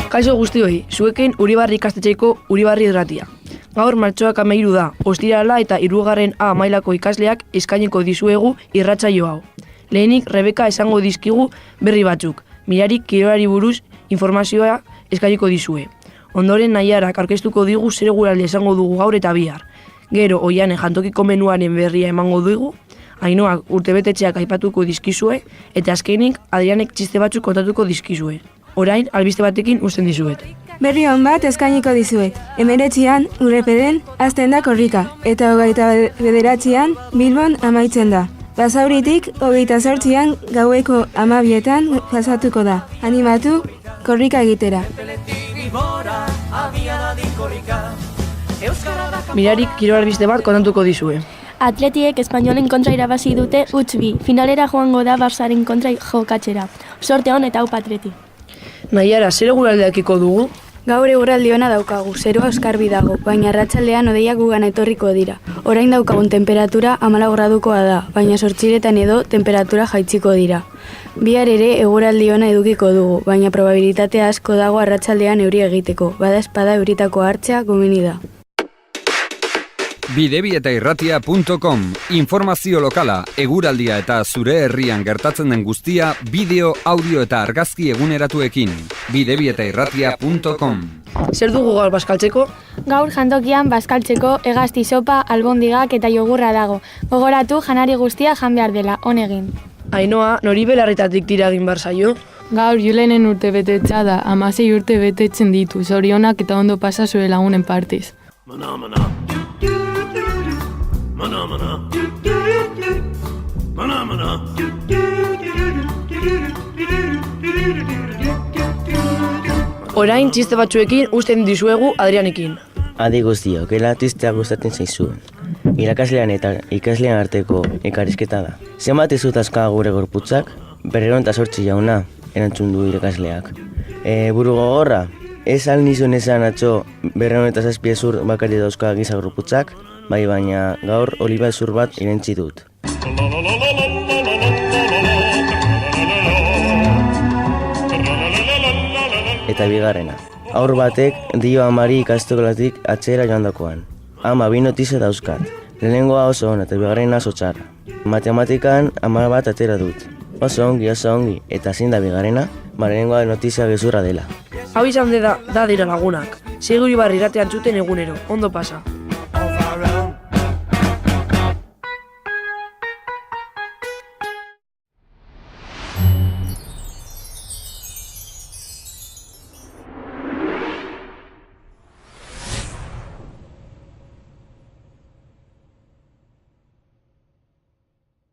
Kaixo guztioi, zuekin Uribarri ikastetxeiko Uribarri irratia. Gaur martxoak 13 da, ostirala eta 3. A mailako ikasleak eskainiko dizuegu irratsaio hau. Lehenik Rebeka esango dizkigu berri batzuk, Mirarik kirolari buruz informazioa eskainiko dizue. Ondoren Naiarak aurkeztuko digu zer eguraldi esango dugu gaur eta bihar. Gero Oiane jantokiko menuaren berria emango dugu, Ainoak urtebetetxeak aipatuko dizkizue, eta azkenik Adrianek txiste batzuk kontatuko dizkizue. Orain, albiste batekin uzten dizuet. Berri on bat eskainiko dizuet. 19an Urrepeden hasten da korrika, eta 29an Bilbon amaitzen da. Basauritik 28an gaueko 12etan pasatuko da. Animatu korrika egitera. Mirarik kirol albiste bat kontatuko dizue. Atletiek Espainolen kontra irabazi dute 2-2. Finalera joango da Barsaren kontra jokatzera. Sorte on eta hau Atleti. Naiara, zer eguraldiakiko dugu? Gaur eguraldi ona daukagu, zerua oskarbi dago, baina arratsaldean hodeiak gugana etorriko dira. Orain daukagun temperatura 14 gradukoa da, baina 8etan edo temperatura jaitsiko dira. Bihar ere eguraldi ona edukiko dugu, baina probabilitate asko dago arratsaldean euri egiteko, badaezpada euritako hartzea gomeni da. Bidebietairratia.com. Informazio lokala, eguraldia eta zure herrian gertatzen den guztia bideo, audio eta argazki eguneratuekin. Bidebietairratia.com. Zer dugu gaur bazkaltzeko? Gaur jantokian bazkaltzeko hegazti sopa, albondigak eta jogurra dago. Gogoratu janari guztia jan behar dela, honegin. Ainoa, nori belarritatik tira egin behar zaio? Gaur Julenen urte betetza da, 16 urte betetzen ditu, zorionak eta ondo pasa zure lagunen partez. Orain txiste batzuekin uzten dizuegu Adrianekin. Adi guztiok, txistea gustatzen zaizuen. Irakaslean eta ikaslean arteko elkarrizketa da. Zenbat izutazka gure gorputzak? 208 jauna, erantzun du irakasleak. Buru gogorra, ez al nizun esan atzo 207 ezur bakari dauzka giza gorputzak? Bai, baina gaur oliba ezur bat irentzi dut. Eta bigarrena. Haur batek dio amari ikastolatik atzera joandakoan. Ama, bi notizia dauzkat. Lehenengoa oso ona eta bigarrena oso txarra. Matematikan 10 bat atera dut. Oso ongi. Eta zein da bigarrena? Lehenengoa notizia gezurra dela. Hau izan da dira lagunak. Seguri barri irratean txuten egunero. Ondo pasa.